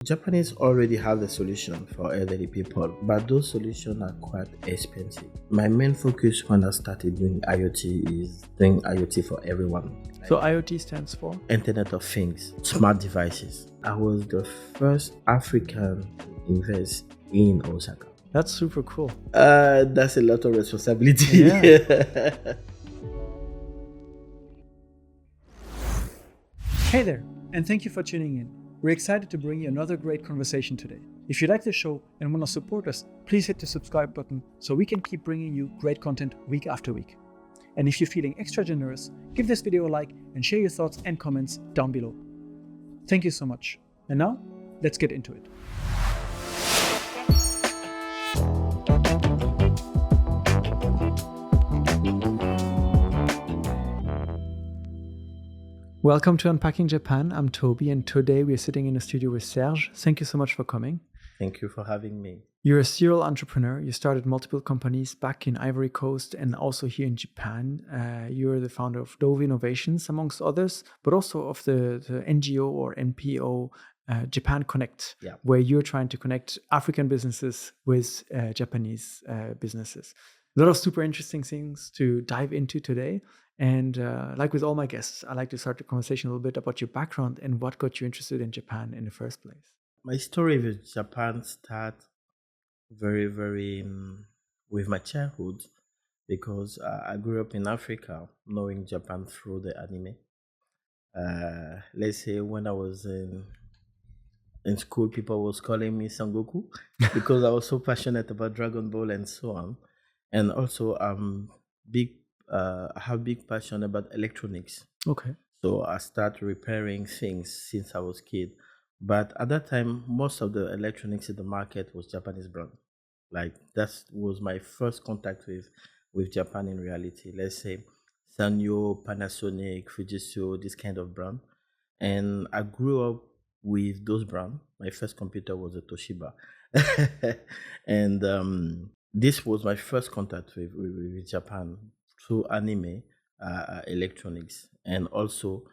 Japanese already have a solution for elderly people, but those solutions are quite expensive. My main focus when I started doing IoT is doing IoT for everyone. So IoT stands for? Internet of Things, smart devices. I was the first African to invest in Osaka. That's super cool. That's a lot of responsibility. Yeah. Hey there, and thank you for tuning in. We're excited to bring you another great conversation today. If you like the show and want to support us, please hit the subscribe button so we can keep bringing you great content week after week. And if you're feeling extra generous, give this video a like and share your thoughts and comments down below. Thank you so much. And now, let's get into it. Welcome to Unpacking Japan. I'm Toby, and today we're sitting in the studio with Serge. Thank you so much for coming. Thank you for having me. You're a serial entrepreneur. You started multiple companies back in Ivory Coast and also here in Japan. You're the founder of Dove Innovations, amongst others, but also of the NGO or NPO Japan Connect, where you're trying to connect African businesses with Japanese businesses. A lot of super interesting things to dive into today. And like with all my guests, I like to start the conversation a little bit about your background and what got you interested in Japan in the first place. My story with Japan starts very, with my childhood, because I grew up in Africa knowing Japan through the anime. Let's say when I was in school, people was calling me Sangoku because I was so passionate about Dragon Ball and so on. And also I have big passion about electronics. Okay. So I started repairing things since I was a kid. But at that time, most of the electronics in the market was Japanese brand. Like that was my first contact with Japan in reality. Let's say Sanyo, Panasonic, Fujitsu, this kind of brand. And I grew up with those brands. My first computer was a Toshiba. And this was my first contact with Japan through anime, electronics. And also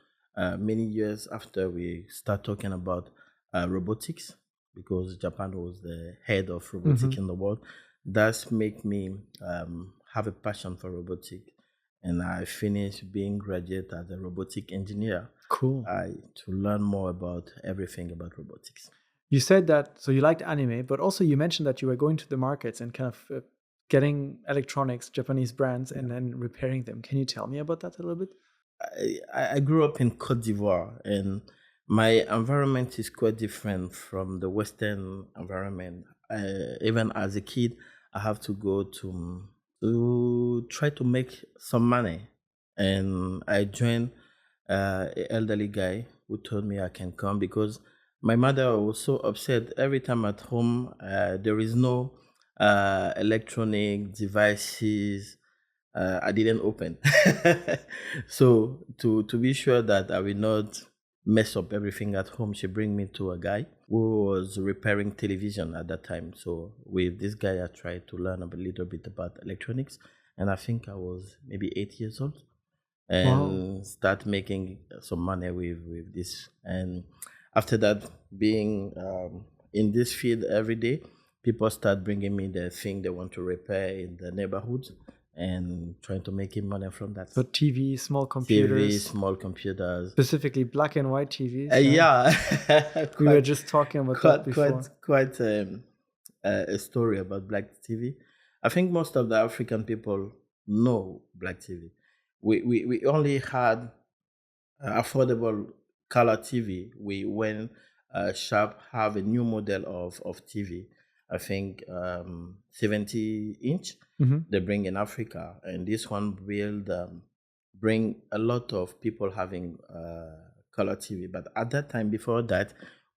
many years after we start talking about robotics, because Japan was the head of robotics in the world, that's make me have a passion for robotics. And I finished being graduate as a robotic engineer. Cool. To learn more about everything about robotics. You said that, so you liked anime, but also you mentioned that you were going to the markets and kind of getting electronics, Japanese brands, and then repairing them. Can you tell me about that a little bit? I grew up in Côte d'Ivoire, and my environment is quite different from the Western environment. Even as a kid, I have to go to try to make some money. And I joined an elderly guy who told me I can come because my mother was so upset every time at home. There is no electronic devices. I didn't open. So to be sure that I will not mess up everything at home, she bring me to a guy who was repairing television at that time. So with this guy, I tried to learn a little bit about electronics, and I think I was maybe 8 years old, and start making some money with this. And after that, being in this field every day, people start bringing me the thing they want to repair in the neighborhood and trying to make money from that. So TV, small computers. Small computers. Specifically black and white TVs. We were just talking about that before. Quite a story about black TV. I think most of the African people know black TV. We only had affordable color TV. When Sharp have a new model of TV, I think 70 inch, they bring in Africa. And this one will bring a lot of people having color TV. But at that time, before that,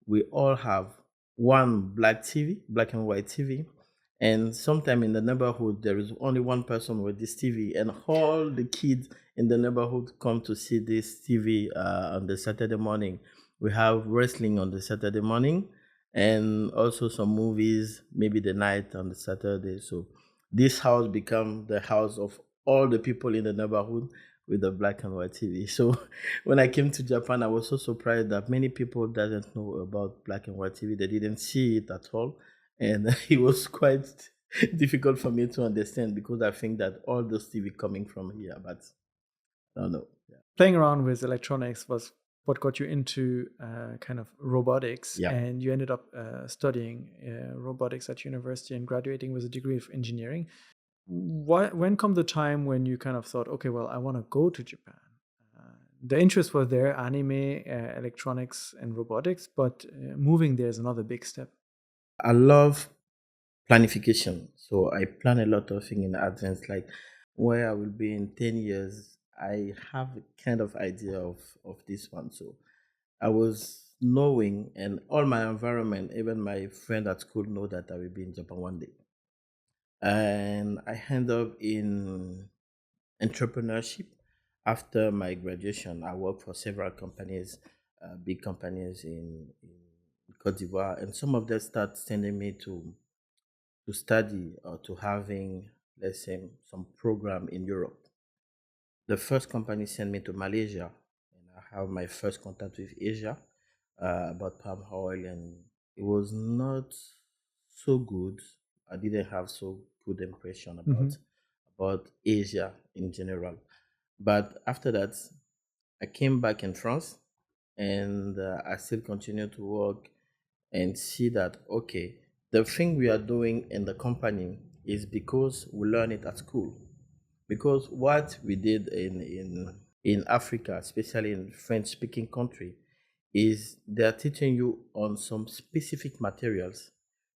we all have one black TV, black and white TV. And sometime in the neighborhood, there is only one person with this TV, and all the kids in the neighborhood come to see this TV on the Saturday morning. We have wrestling on the Saturday morning, and also some movies, maybe the night on the Saturday. So this house become the house of all the people in the neighborhood. with the black and white TV. So when I came to Japan, I was so surprised that many people didn't know about black and white TV. They didn't see it at all, and it was quite difficult for me to understand because I think that all those TV coming from here, but I don't know. Yeah. Playing around with electronics was what got you into kind of robotics, Yeah. and you ended up studying robotics at university and graduating with a degree of engineering. When come the time when you kind of thought, okay, well, I want to go to Japan? The interest was there, anime, electronics, and robotics, but moving there is another big step. I love planification. So I plan a lot of things in advance, like where I will be in 10 years. I have a kind of idea of this one. So I was knowing, and all my environment, even my friend at school, know that I will be in Japan one day. And I end up in entrepreneurship. After my graduation, I worked for several companies, big companies in Cote d'Ivoire, and some of them start sending me to study or to having, let's say, some program in Europe. The first company sent me to Malaysia, and I have my first contact with Asia about palm oil, and it was not so good. I didn't have so good impression Hmm. about Asia in general. But after that, I came back in France, and I still continue to work and see that okay, the thing we are doing in the company is because we learn it at school. Because what we did in Africa, especially in French speaking country, is they're teaching you on some specific materials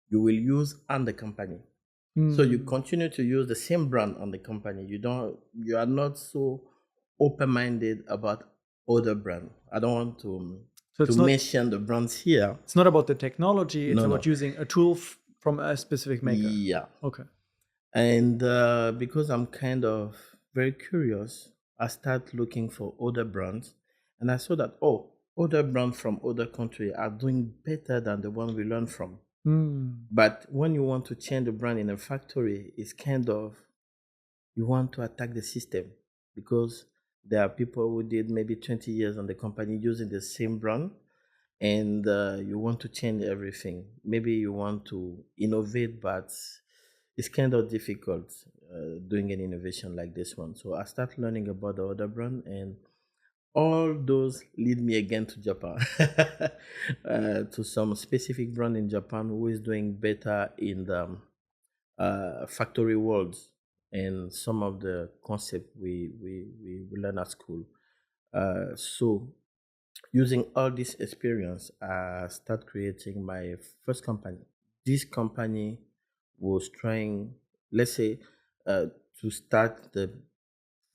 you will use on the company. So you Mm. continue to use the same brand on the company. You are not so open-minded about other brand. I don't want So to mention the brands here. it's not about the technology; it's No, about no. using a tool from a specific maker. Yeah. Okay. And because I'm kind of very curious, I start looking for other brands, and I saw that other brands from other country are doing better than the one we learn from. Mm. But when you want to change the brand in a factory, it's kind of you want to attack the system because there are people who did maybe 20 years on the company using the same brand, and you want to change everything. Maybe you want to innovate, but it's kind of difficult doing an innovation like this one. So I start learning about the other brand, and all those lead me again to Japan, to some specific brand in Japan who is doing better in the factory worlds and some of the concept we learn at school. So using all this experience, I start creating my first company. This company was trying, let's say, uh, to start the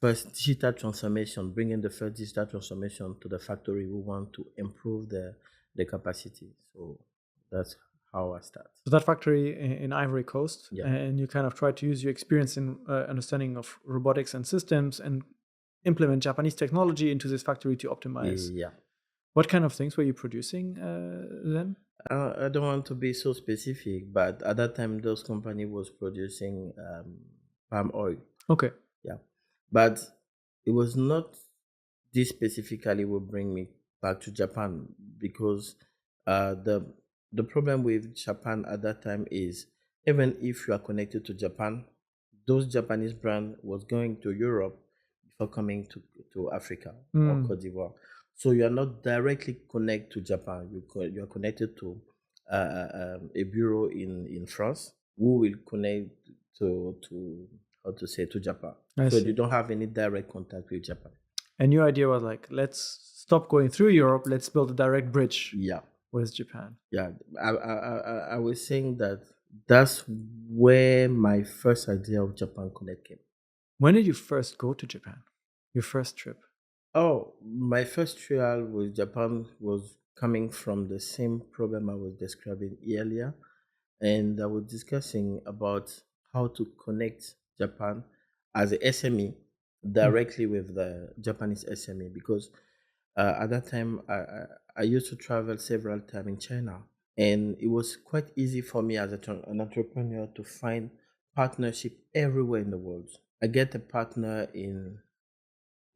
first digital transformation, bringing the first digital transformation to the factory. We want to improve the capacity. So that's how I start. So that factory in Ivory Coast, Yeah. and you kind of try to use your experience in understanding of robotics and systems and implement Japanese technology into this factory to optimize. Yeah. What kind of things were you producing then? I don't want to be so specific, but at that time, those company was producing palm oil. Okay. Yeah, but it was not this specifically will bring me back to Japan because the problem with Japan at that time is even if you are connected to Japan, those Japanese brand was going to Europe before coming to Africa or Mm. Cote d'Ivoire. So you are not directly connected to Japan. You are connected to a bureau in France who will connect to how to say to Japan. I So you see. don't have any direct contact with Japan. And your idea was like, let's stop going through Europe. Let's build a direct bridge Yeah, with Japan. yeah. I was saying that that's where my first idea of Japan Connect came. When did you first go to Japan? Your first trip? Oh, my first trial with Japan was coming from the same problem I was describing earlier, and I was discussing about how to connect Japan as a SME Mm. directly with the Japanese SME because at that time I used to travel several times in China, and it was quite easy for me as an entrepreneur to find partnership everywhere in the world. I get a partner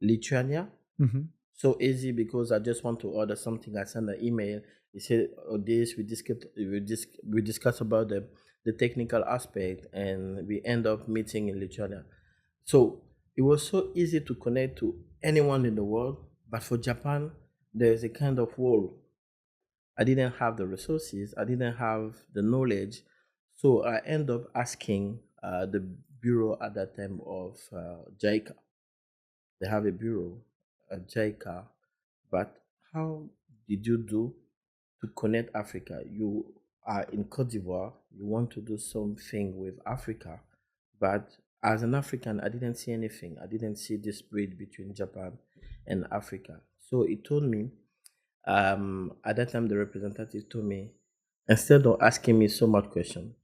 Lithuania. Hmm. So easy because I just want to order something. I send an email. He said, "Oh, this we discuss about the technical aspect, and we end up meeting in Lithuania." So it was so easy to connect to anyone in the world. But for Japan, there's a kind of wall. I didn't have the resources. I didn't have the knowledge. So I end up asking the bureau at that time of JICA. They have a bureau at JICA. But how did you do to connect Africa? You are in Cote d'Ivoire. You want to do something with Africa. But as an African, I didn't see anything. I didn't see this bridge between Japan and Africa. So he told me, at that time, the representative told me, instead of asking me so much question,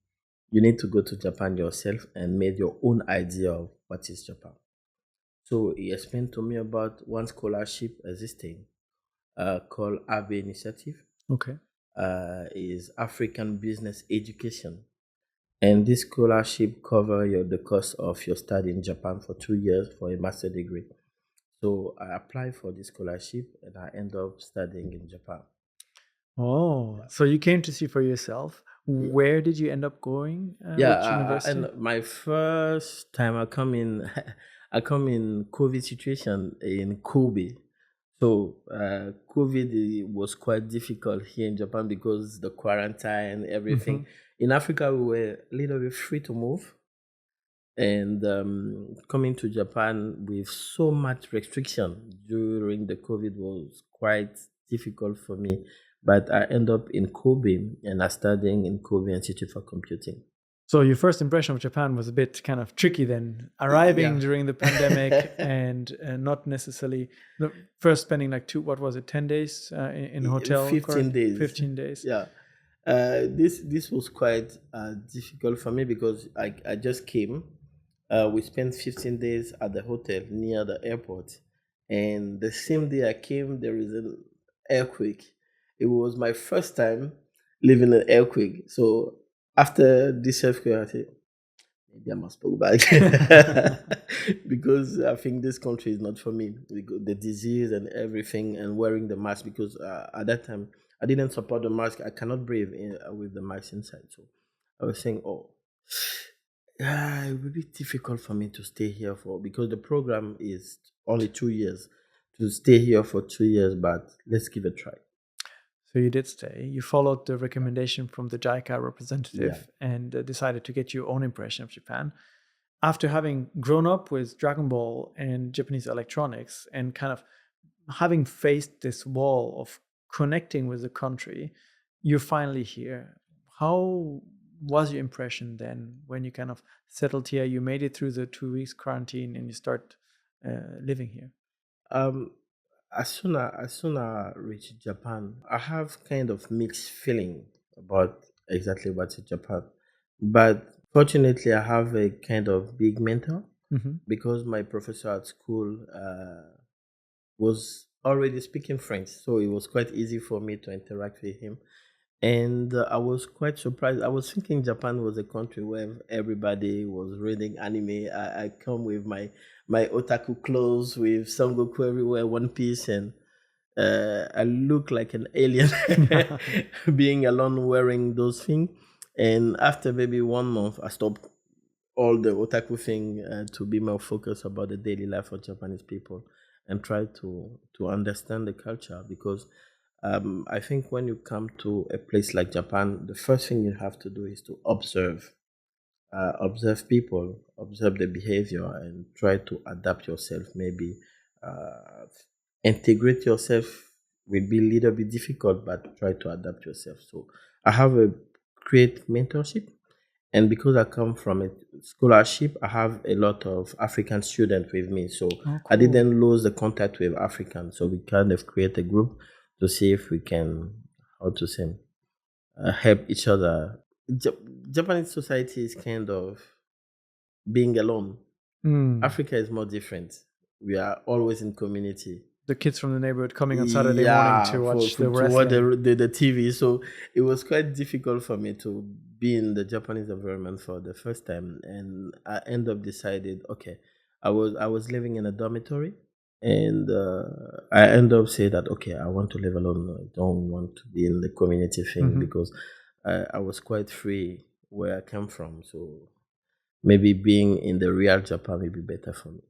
you need to go to Japan yourself and make your own idea of what is Japan. So he explained to me about one scholarship existing called AB Initiative, Okay. is African Business Education. And this scholarship cover the cost of your study in Japan for 2 years for a master degree. So I applied for this scholarship and I end up studying in Japan. Oh, so you came to see for yourself. Yeah, Where did you end up going? yeah. Which university? And my first time I come in, I come in COVID situation in Kobe. So COVID was quite difficult here in Japan because the quarantine, Hmm. everything. In Africa, we were a little bit free to move, and coming to Japan with so much restriction during the COVID was quite difficult for me. But I end up in Kobe and I studying in Kobe Institute for Computing. So your first impression of Japan was a bit kind of tricky then, arriving Yeah. during the pandemic and not necessarily first spending like what was it, 10 days in hotel 15 quarantine, days. 15 days. Yeah. This was quite difficult for me because I just came. We spent 15 days at the hotel near the airport, and the same day I came, there is an earthquake. It was my first time living an earthquake. So after this earthquake, I said, maybe I must go back because I think this country is not for me. The disease and everything, and wearing the mask because at that time I didn't support the mask. I cannot breathe with the mask inside. So I was saying, oh, yeah, it would be difficult for me to stay here for because the program is only 2 years. To stay here for 2 years, but let's give it a try. So you did stay. You followed the recommendation from the JICA Yeah. representative and decided to get your own impression of Japan. After having grown up with Dragon Ball and Japanese electronics and kind of having faced this wall of connecting with the country, you're finally here. How was your impression then when you kind of settled here? You made it through the 2 weeks quarantine and you start living here. Um, as soon as I reach Japan, I have kind of mixed feeling about exactly what's in Japan. But fortunately, I have a kind of big mentor Hmm. because my professor at school was already speaking French, so it was quite easy for me to interact with him. And I was quite surprised. I was thinking Japan was a country where everybody was reading anime. I come with my otaku clothes with Son Goku everywhere, One Piece, and I look like an alien being alone wearing those things. And after maybe 1 month, I stopped all the otaku thing to be more focused about the daily life of Japanese people and try to understand the culture because I think when you come to a place like Japan, the first thing you have to do is to observe people, observe the behavior, and try to adapt yourself. Maybe uh, integrate yourself will be a little bit difficult, but try to adapt yourself. So I have a great mentorship, and because I come from a scholarship, I have a lot of African students with me. So Oh, I cool. didn't lose the contact with Africans. So we kind of create a group to see if we can, how to say, help each other. Ja- Japanese society is kind of being alone. Mm. Africa is more different. We are always in community. The kids from the neighborhood coming on Saturday morning Yeah, to for, watch for the to watch wrestling. the TV. So it was quite difficult for me to be in the Japanese environment for the first time, and I end up decided, okay, I was living in a dormitory, And I end up saying that okay, I want to live alone. I don't want to be in the community thing Hmm. because I was quite free where I came from. So maybe being in the real Japan may be better for me.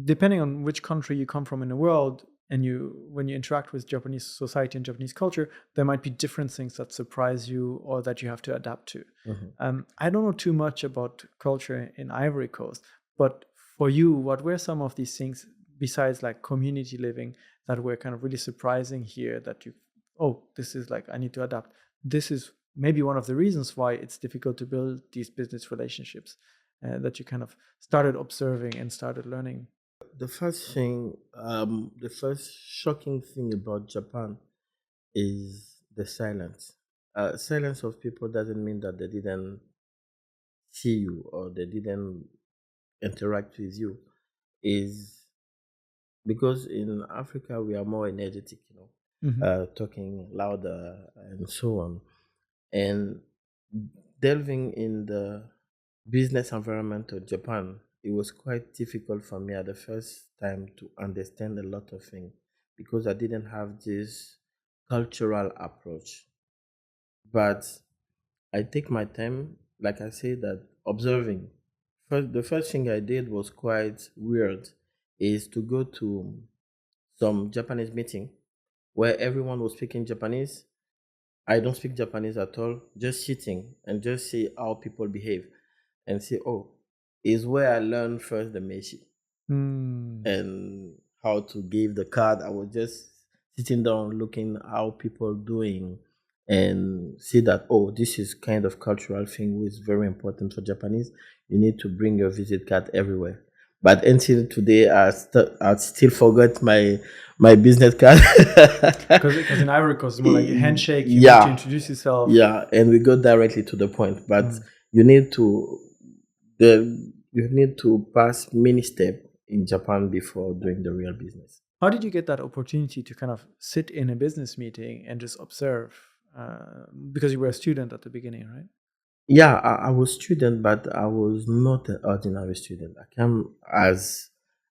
Depending on which country you come from in the world, and when you interact with Japanese society and Japanese culture, there might be different things that surprise you or that you have to adapt to. Mhm. I don't know too much about culture in Ivory Coast, but for you, what were some of these things besides like community living that were kind of really surprising here that you, oh, this is like, I need to adapt. This is maybe one of the reasons why it's difficult to build these business relationships that you kind of started observing and started learning. The first shocking thing about Japan is the silence. Silence of people doesn't mean that they didn't see you or they didn't interact with you. Is because in Africa we are more energetic, Hmm. talking louder and so on. And delving in the business environment of Japan, it was quite difficult for me at the first time to understand a lot of things because I didn't have this cultural approach. But I take my time, like I said, that observing. The first thing I did was quite weird, is to go to some Japanese meeting where everyone was speaking Japanese. I don't speak Japanese at all, just sitting and just see how people behave and say, oh, is where I learned first the Meshi Mm. and how to give the card. I was just sitting down looking how people doing and see that oh, this is kind of cultural thing which is very important for Japanese. You need to bring your visit card everywhere. But until today, I still forgot my business card. Because in Ivory Coast, it's more like a handshake. You need to Yeah, introduce yourself. yeah, and we go directly to the point. But Mm. you need to you need to pass many steps in Japan before doing the real business. How did you get that opportunity to kind of sit in a business meeting and just observe? Because you were a student at the beginning, right? Yeah, I was student, but I was not an ordinary student.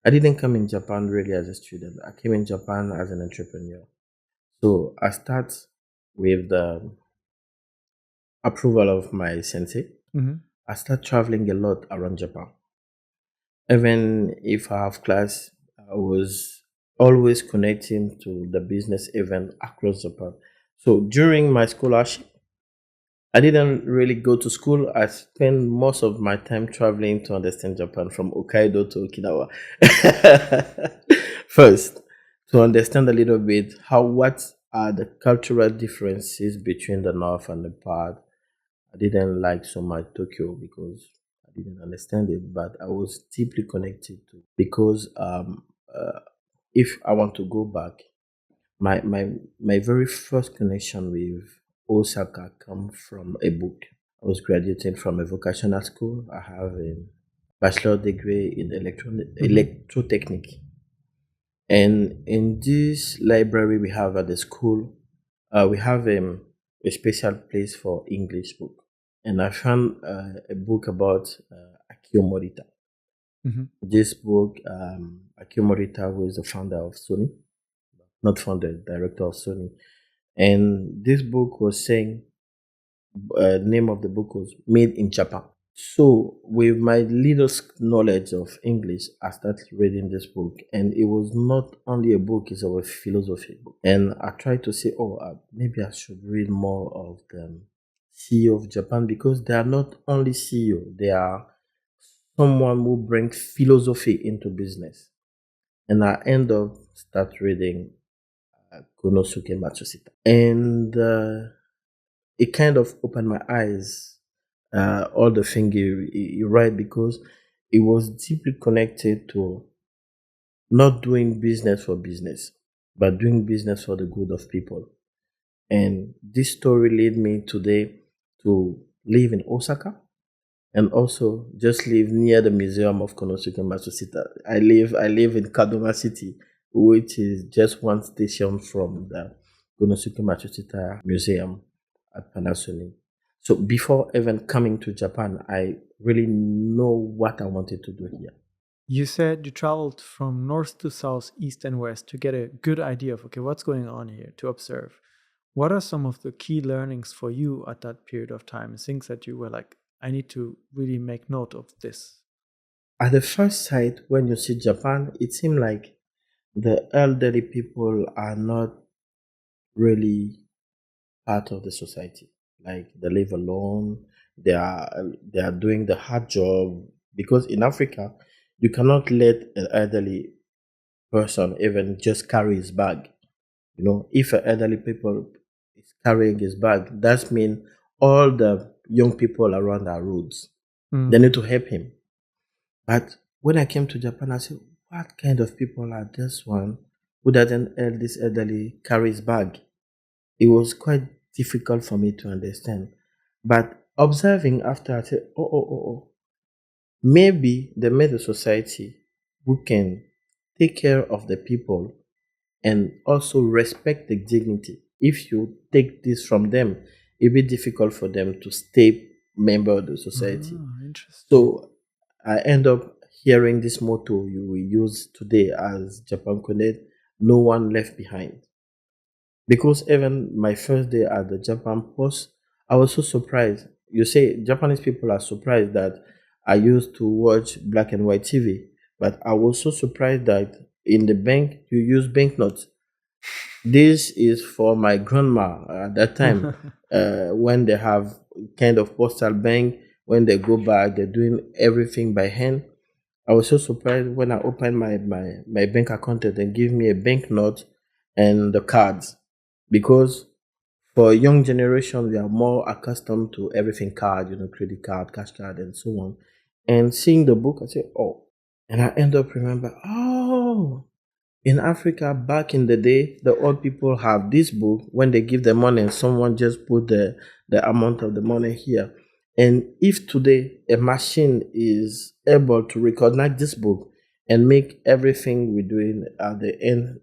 I didn't come in Japan really as a student. I came in Japan as an entrepreneur. So I start with the approval of my sensei. Hmm. I start traveling a lot around Japan. Even if I have class, I was always connecting to the business event across Japan. So during my scholarship, I didn't really go to school. I spent most of my time traveling to understand Japan from Hokkaido to Okinawa. First, to understand a little bit what are the cultural differences between the north and the south. I didn't like so much Tokyo because I didn't understand it, but I was deeply connected to because if I want to go back, my very first connection with Osaka come from a book. I was graduating from a vocational school. I have a bachelor degree in Hmm. electrotechnique. And in this library we have at the school, we have a special place for English book. And I found a book about Akio Morita. Hmm. This book, Akio Morita, who is the founder of Sony, not founder, director of Sony. And this book was saying, name of the book was Made in Japan. So, with my little knowledge of English, I started reading this book, and it was not only a book; it's a philosophy book. And I tried to say, "Oh, maybe I should read more of the CEO of Japan because they are not only CEO; they are someone who brings philosophy into business." And I end up start reading Konosuke Matsushita, and it kind of opened my eyes. All the thing you write because it was deeply connected to not doing business for business, but doing business for the good of people. And this story led me today to live in Osaka and also just live near the Museum of Konosuke Matsushita. I live in Kadoma City, which is just one station from the Konosuke Matsushita Museum at Panasonic. So before even coming to Japan, I really know what I wanted to do here. You said you traveled from north to south, east and west to get a good idea of, okay, what's going on here, to observe. What are some of the key learnings for you at that period of time? Things that you were like, I need to really make note of this. At the first sight, when you see Japan, it seemed like the elderly people are not really part of the society. Like they live alone. They are doing the hard job because in Africa, you cannot let an elderly person even just carry his bag. You know, if an elderly people is carrying his bag, that means all the young people around are rudes. They Mm. need to help him. But when I came to Japan, I said, what kind of people are this one who doesn't help this elderly carry his bag? It was quite difficult for me to understand. But observing after, I said, oh. Maybe they made a society who can take care of the people and also respect the dignity. If you take this from them, it'll be difficult for them to stay member of the society. Ah, interesting. So I end up hearing this motto you will use today as Japan Connect, no one left behind. Because even my first day at the Japan Post, I was so surprised. You say Japanese people are surprised that I used to watch black and white TV, but I was so surprised that in the bank you use banknotes. This is for my grandma at that time when they have kind of postal bank. When they go back, they're doing everything by hand. I was so surprised when I opened my bank account and they give me a banknote and the cards because for young generation we are more accustomed to everything card, you know, credit card, cash card, and so on. And seeing the book, I say, oh, and I end up remember, oh, in Africa back in the day, the old people have this book when they give the money and someone just put the amount of the money here. And if today a machine is able to recognize this book and make everything we're doing at the end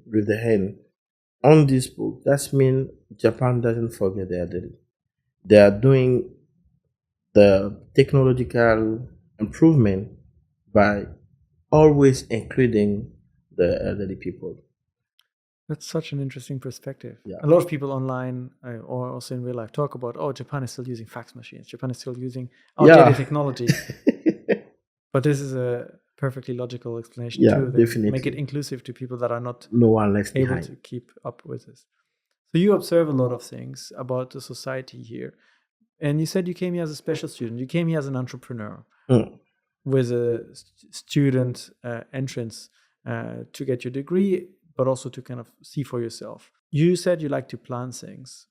with the hand on this book, that means Japan doesn't forget their elderly. They are doing the technological improvement by always including the elderly people. That's such an interesting perspective. Yeah. A lot of people online or also in real life talk about, oh, Japan is still using fax machines. Japan is still using outdated Yeah. technology. But this is a perfectly logical explanation Yeah, too. They make it definitely. inclusive to people that are not No one left able behind. to keep up with this. So you observe a lot of things about the society here. And you said you came here as a special student. You came here as an entrepreneur Mm. with a student entrance to get your degree, but also to kind of see for yourself. You said you like to plan things.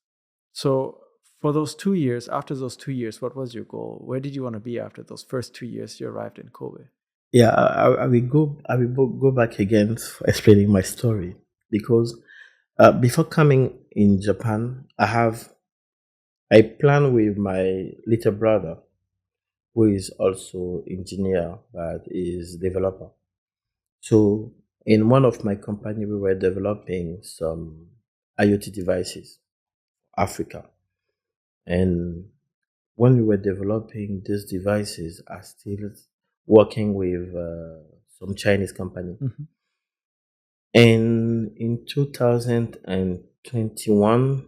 So for those 2 years, after those 2 years, what was your goal? Where did you want to be after those first 2 years you arrived in Kobe? Yeah, I will go. I will go back again for explaining my story because before coming in Japan, I plan with my little brother who is also engineer but is developer. So in one of my company, we were developing some IoT devices, Africa, and when we were developing these devices, I still working with some Chinese company. Mhm. And in 2021,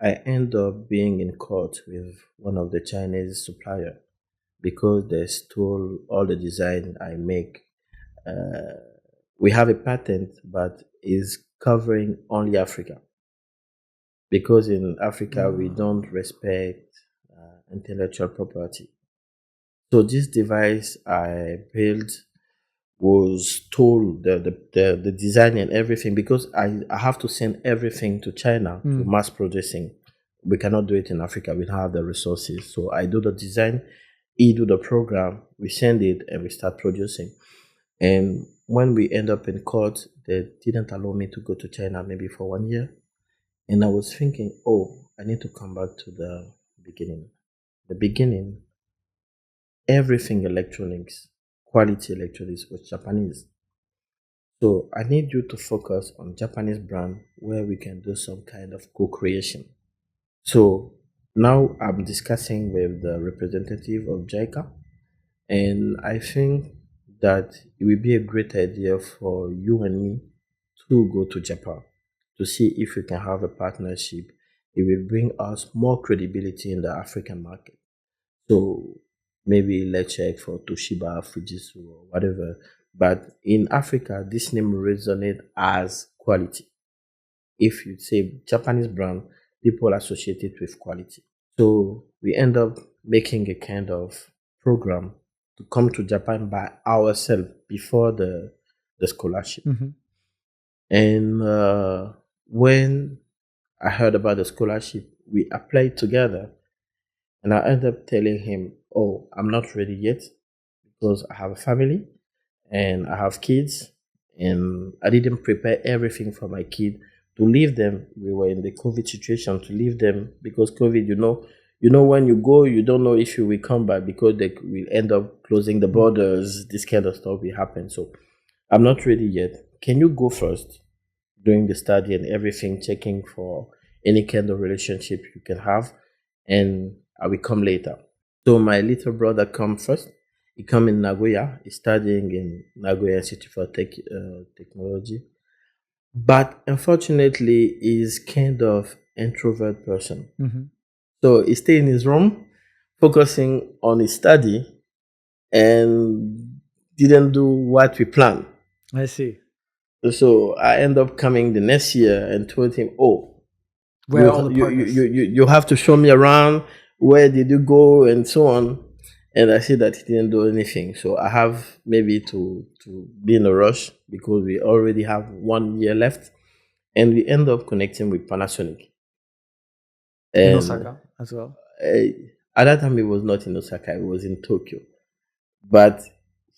I end up being in court with one of the Chinese supplier because they stole all the design I make. Uh, we have a patent, but is covering only Africa because in Africa we don't Ah. respect intellectual property. So this device I built was told the design and everything because I have to send everything to China to Mm. mass producing. We cannot do it in Africa. We don't have the resources. So I do the design, he do the program, we send it and we start producing. And when we end up in court, they didn't allow me to go to China maybe for 1 year. And I was thinking, oh, I need to come back to the beginning. The beginning, everything electronics, quality electronics was Japanese. So I need you to focus on Japanese brand where we can do some kind of co-creation. So now I'm discussing with the representative of JICA, and I think that it will be a great idea for you and me to go to Japan to see if we can have a partnership. It will bring us more credibility in the African market. So maybe let's check for Toshiba, Fujitsu, or whatever. But in Africa, this name resonates as quality. If you say Japanese brand, people associate it with quality. So we end up making a kind of program to come to Japan by ourselves before the scholarship. And when I heard about the scholarship, we applied together. And I ended up telling him, "Oh, I'm not ready yet because I have a family and I have kids, and I didn't prepare everything for my kid to leave them. We were in the COVID situation to leave them because COVID, when you go, you don't know if you will come back because they will end up closing the borders. This kind of stuff will happen. So I'm not ready yet. Can you go first doing the study and everything, checking for any kind of relationship you can have, and I will come later." So my little brother come first. He come in Nagoya. He's studying in Nagoya Institute for Technology. But unfortunately, he's kind of introvert person. So he stay in his room, focusing on his study, and didn't do what we planned. I see. So I end up coming the next year and told him, "Oh, Where are all the partners? you have to show me around. Where did you go?" and so on. And I see that he didn't do anything. So I have maybe to be in a rush because we already have 1 year left. And we end up connecting with Panasonic. In And Osaka as well. At that time, it was not in Osaka, it was in Tokyo. But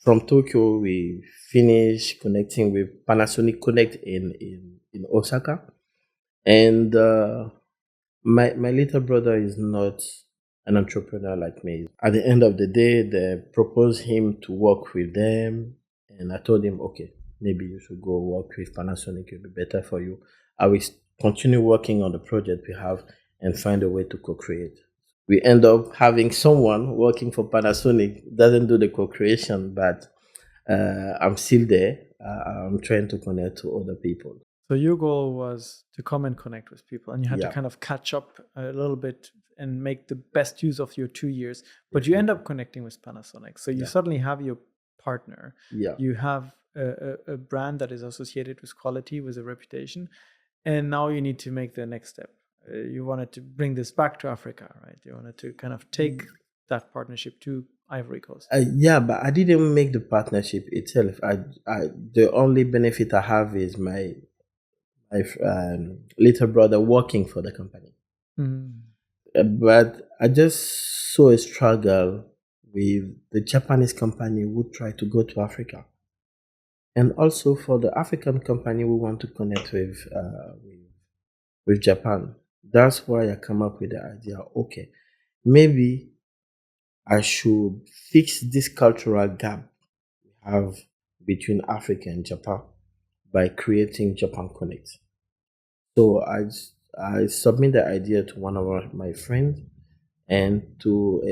from Tokyo, we finished connecting with Panasonic Connect in Osaka. And my little brother is not an entrepreneur like me. At the end of the day, they proposed him to work with them. And I told him, "Okay, maybe you should go work with Panasonic. It'll be better for you. I will continue working on the project we have and find a way to co-create." We end up having someone working for Panasonic, doesn't do the co-creation, but I'm still there. I'm trying to connect to other people. So your goal was to come and connect with people, and you had to Yeah. kind of catch up a little bit and make the best use of your 2 years. But you end up connecting with Panasonic. So you suddenly have your partner. Yeah. You have a brand that is associated with quality, with a reputation. And now you need to make the next step. You wanted to bring this back to Africa, right? You wanted to kind of take that partnership to Ivory Coast. Yeah, but I didn't make the partnership itself. The only benefit I have is my little brother working for the company. But I just saw a struggle with the Japanese company who try to go to Africa, and also for the African company who want to connect with Japan. That's why I come up with the idea. Okay, maybe I should fix this cultural gap we have between Africa and Japan by creating Japan Connect. So I submit the idea to one of my friends and to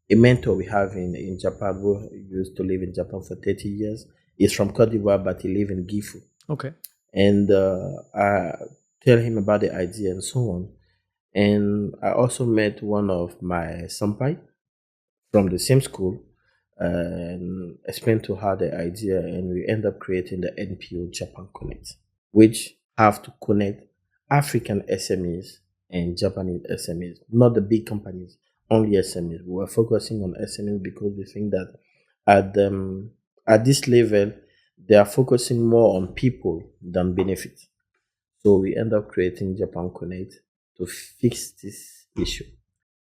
a mentor we have in Japan who used to live in Japan for 30 years. He's from Cote d'Ivoire, but he lives in Gifu. Okay. And I tell him about the idea and so on. And I also met one of my senpai from the same school and explained to her the idea, and we end up creating the NPO Japan Connect, which have to connect African SMEs and Japanese SMEs, not the big companies, only SMEs. We were focusing on SMEs because we think that at this level, they are focusing more on people than benefits. So we end up creating Japan Connect to fix this issue.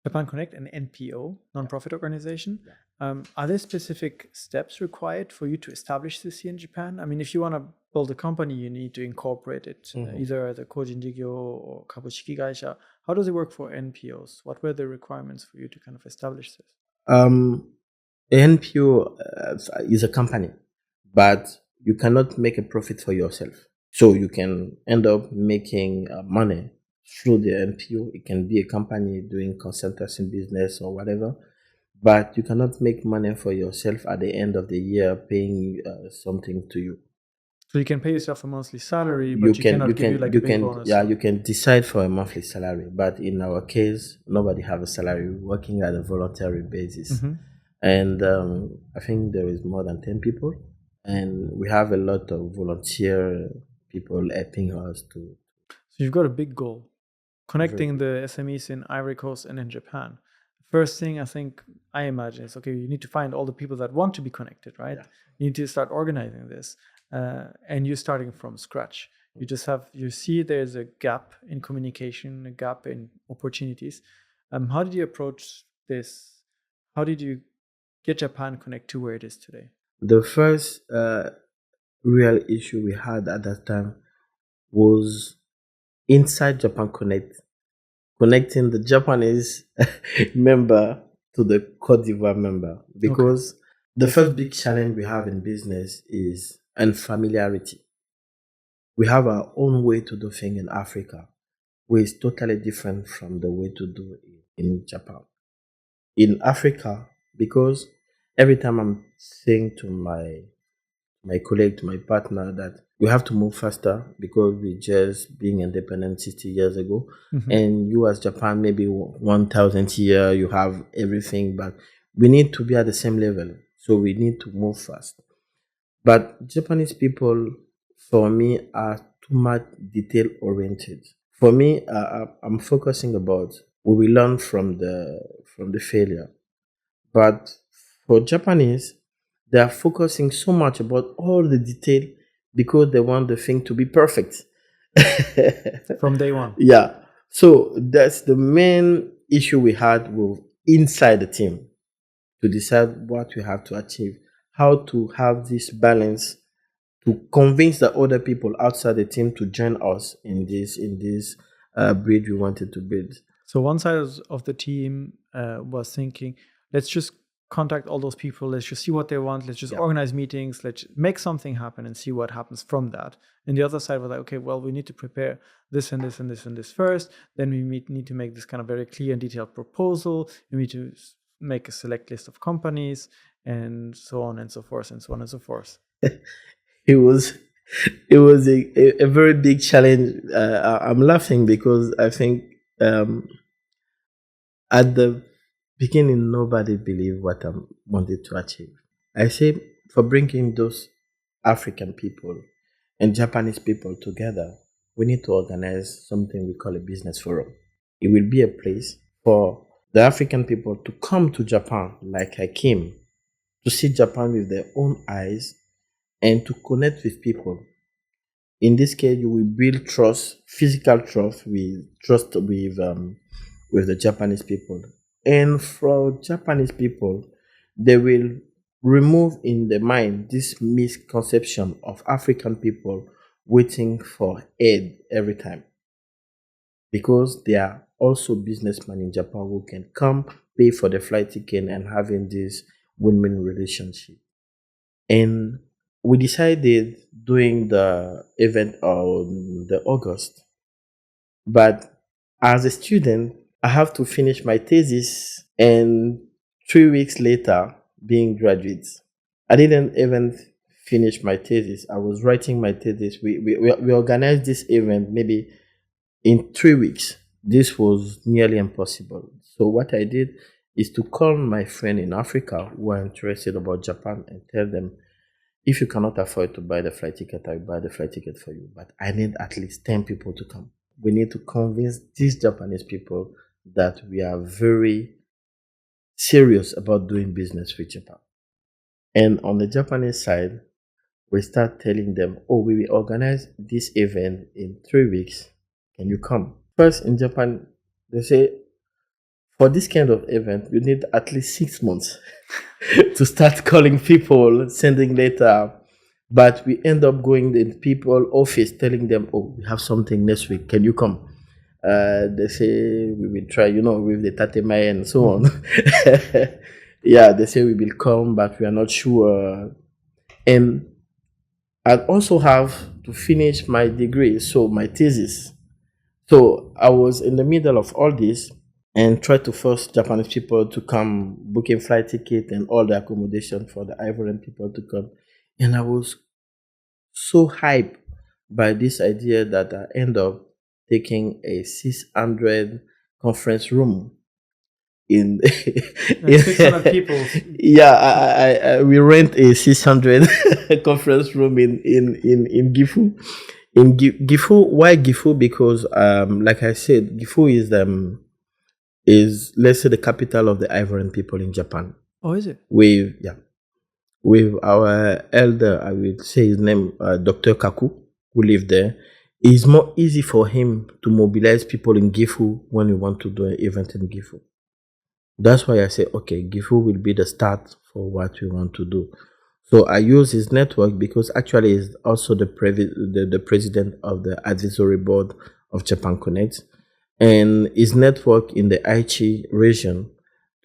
Japan Connect, an NPO, non-profit organization. Are there specific steps required for you to establish this here in Japan? I mean, if you want to build a company, you need to incorporate it either as a Kojin Jigyo or Kabushiki Gaisha. How does it work for NPOs? What were the requirements for you to kind of establish this? NPO is a company, but you cannot make a profit for yourself. So you can end up making money through the NPO. It can be a company doing consultancy business or whatever, but you cannot make money for yourself at the end of the year paying something to you. So you can pay yourself a monthly salary, You but you can, cannot give you like a you big can, bonus. yeah, you can decide for a monthly salary, but in our case, nobody have a salary. We're working at a voluntary basis, and I think there is more than 10 people, and we have a lot of volunteer people helping us to. So you've got a big goal, Very connecting big. the SMEs in Ivory Coast and in Japan. First thing I imagine is, okay, you need to find all the people that want to be connected, right? Yeah. You need to start organizing this, and you're starting from scratch. You see there's a gap in communication, a gap in opportunities. How did you approach this? How did you get Japan Connect to where it is today? The first real issue we had at that time was inside Japan Connect, connecting the Japanese member to the Cote d'Ivoire member, because the first big challenge we have in business is unfamiliarity. We have our own way to do things in Africa, which is totally different from the way to do it in Japan. In Africa, because every time I'm saying to my colleague, to my partner, that we have to move faster because we just being independent 60 years ago. And you as Japan, maybe 1,000 year, you have everything, but we need to be at the same level. So we need to move fast. But Japanese people, for me, are too much detail oriented. For me, I'm focusing about we will learn from the failure. But for Japanese, they are focusing so much about all the detail because they want the thing to be perfect. From day one. Yeah. So that's the main issue we had with inside the team, to decide what we have to achieve, how to have this balance to convince the other people outside the team to join us in this bridge we wanted to build. So one side of the team was thinking, let's just contact all those people. Let's just see what they want. Let's just organize meetings. Let's make something happen and see what happens from that. And the other side was like, okay, well, we need to prepare this and this and this and this first. Then we need to make this kind of very clear and detailed proposal. We need to make a select list of companies and so on and so forth and so on and so forth. It was it was a very big challenge. I'm laughing because I think at the beginning nobody believed what I wanted to achieve. I say for bringing those African people and Japanese people together, we need to organize something we call a business forum. It will be a place for the African people to come to Japan like I came, to see Japan with their own eyes and to connect with people. In this case, you will build trust, physical trust with the Japanese people, and for Japanese people, they will remove in the mind this misconception of African people waiting for aid every time, because they are also businessmen in Japan who can come pay for the flight ticket and having this win-win relationship. And we decided doing the event on the August. But as a student, I have to finish my thesis, and 3 weeks later, being graduate. I didn't even finish my thesis. I was writing my thesis. We organized this event maybe in 3 weeks. This was nearly impossible. So what I did is to call my friend in Africa who are interested about Japan and tell them, if you cannot afford to buy the flight ticket, I will buy the flight ticket for you. But I need at least 10 people to come. We need to convince these Japanese people that we are very serious about doing business with Japan. And on the Japanese side, we start telling them, oh, we will organize this event in 3 weeks. Can you come? First, in Japan, they say, for this kind of event, you need at least 6 months to start calling people, sending letter. But we end up going in people office telling them, oh, we have something next week. Can you come? They say we will try, with the tatemae and so on. Yeah, they say we will come, but we are not sure. And I also have to finish my degree, so my thesis. So I was in the middle of all this, and try to force Japanese people to come booking flight ticket and all the accommodation for the Ivorian people to come. And I was so hyped by this idea that I end up taking a 600 conference room in, Like 600 people. yeah, we rent a 600 conference room in Gifu. Gifu, why Gifu? Because like I said, Gifu is, let's say, the capital of the Ivorian people in Japan. Oh, is it? With, yeah, with our elder, I will say his name, Dr. Kaku, who lived there. It's more easy for him to mobilize people in Gifu when we want to do an event in Gifu. That's why I say, okay, Gifu will be the start for what we want to do. So I use his network because actually he's also the president of the advisory board of Japan Connect, and his network in the Aichi region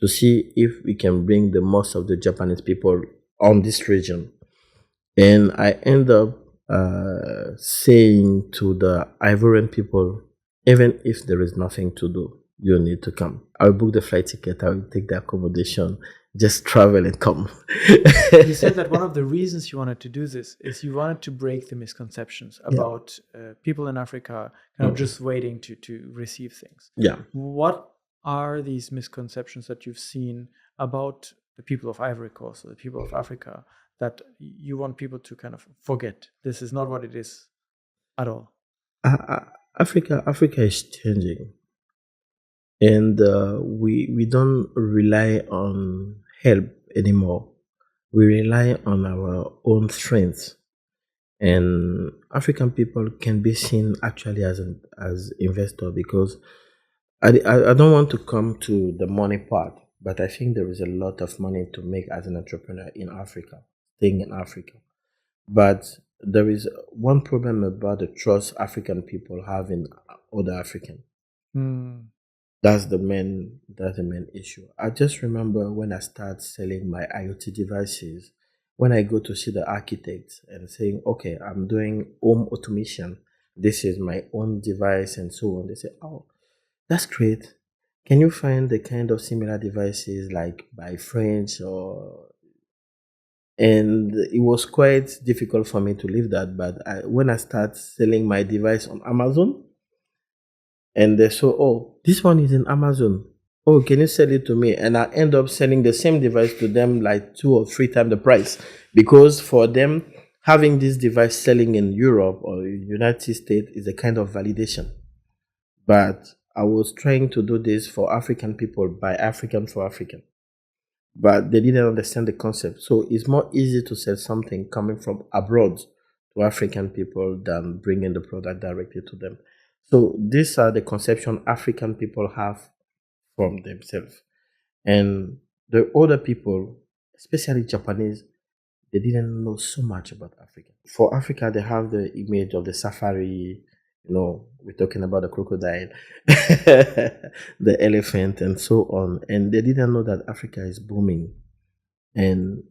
to see if we can bring the most of the Japanese people on this region. And I end up saying to the Ivorian people, even if there is nothing to do, you need to come. I'll book the flight ticket, I'll take the accommodation, just travel and come. You said that one of the reasons you wanted to do this is you wanted to break the misconceptions about people in Africa kind of just waiting to receive things. Yeah. What are these misconceptions that you've seen about the people of Ivory Coast or the people of Africa that you want people to kind of forget? This is not what it is at all. Africa is changing, and we don't rely on help anymore. We rely on our own strength, and African people can be seen actually as investor because I don't want to come to the money part, but I think there is a lot of money to make as an entrepreneur in Africa, staying in Africa. But there is one problem about the trust African people have in other African. Mm. That's the main issue. I just remember when I start selling my IoT devices, when I go to see the architects and saying, okay, I'm doing home automation. This is my own device and so on. They say, oh, that's great. Can you find the kind of similar devices like by French or, and it was quite difficult for me to leave that. But when I start selling my device on Amazon, and they saw, oh, this one is in Amazon. Oh, can you sell it to me? And I end up selling the same device to them like 2 or 3 times the price because for them, having this device selling in Europe or United States is a kind of validation. But I was trying to do this for African people by African for African, but they didn't understand the concept. So it's more easy to sell something coming from abroad to African people than bringing the product directly to them. So these are the conception African people have from themselves. And the other people, especially Japanese, they didn't know so much about Africa. For Africa, they have the image of the safari, we're talking about the crocodile, the elephant, and so on. And they didn't know that Africa is booming. And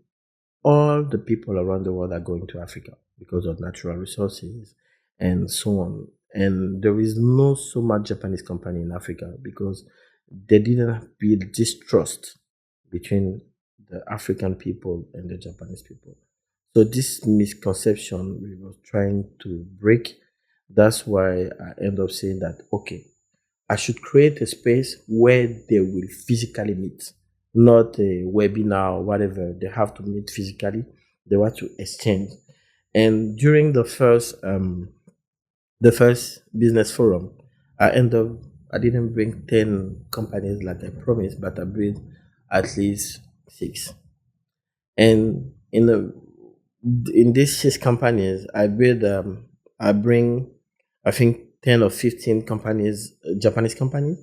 all the people around the world are going to Africa because of natural resources and so on. And there is no so much Japanese company in Africa because they didn't build this trust between the African people and the Japanese people. So this misconception we were trying to break. That's why I end up saying that, okay, I should create a space where they will physically meet, not a webinar or whatever. They have to meet physically. They want to exchange. And during the first business forum, I didn't bring 10 companies like I promised, but I bring at least 6. And in these 6 companies, I bring, I think, 10 or 15 companies, Japanese companies.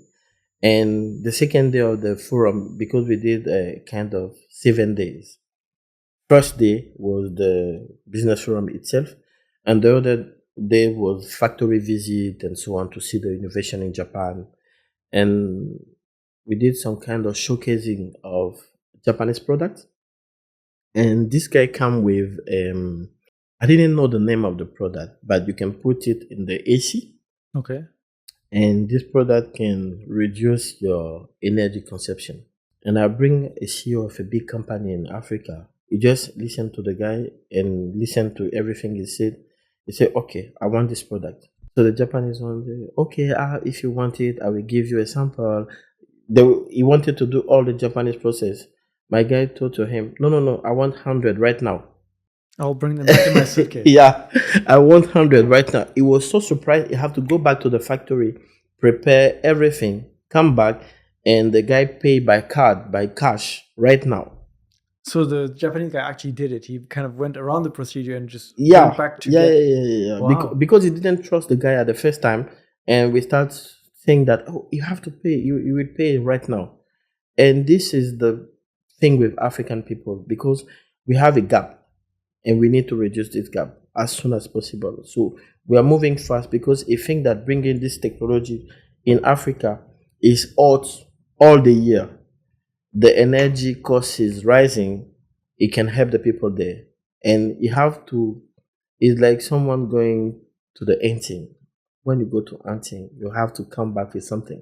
And the second day of the forum, because we did a kind of 7 days, first day was the business forum itself, and the other day was factory visit and so on to see the innovation in Japan. And we did some kind of showcasing of Japanese products. And this guy came with, I didn't know the name of the product, but you can put it in the AC. Okay. and this product can reduce your energy consumption. And I bring a CEO of a big company in Africa. You just listen to the guy and listen to everything he said. He said, okay, I want this product. So the Japanese one, okay, if you want it, I will give you a sample. He wanted to do all the Japanese process. My guy told to him, no, no, no, I want 100 right now. I'll bring them back in my suitcase. Yeah, I want 100 right now. He was so surprised. He have to go back to the factory, prepare everything, come back, and the guy pay by card, by cash right now. So the Japanese guy actually did it. He kind of went around the procedure and just Yeah, went back to yeah, get. yeah, yeah, yeah. Wow. Because he didn't trust the guy at the first time, and we start saying that, oh, you have to pay. You will pay right now. And this is the thing with African people, because we have a gap and we need to reduce this gap as soon as possible. So we are moving fast, because I think that bringing this technology in Africa is hot all the year. The energy cost is rising. It can help the people there. And you have to, it's like someone going to the hunting. When you go to hunting, you have to come back with something.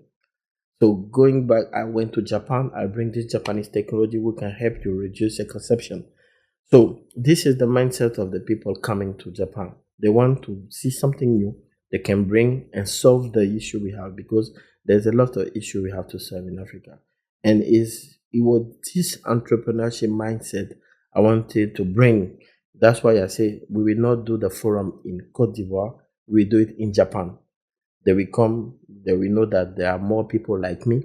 So going back, I went to Japan. I bring this Japanese technology who can help you reduce your consumption. So this is the mindset of the people coming to Japan. They want to see something new they can bring and solve the issue we have, because there's a lot of issue we have to solve in Africa. And it was this entrepreneurship mindset I wanted to bring. That's why I say we will not do the forum in Cote d'Ivoire. We do it in Japan. They will come, they will know that there are more people like me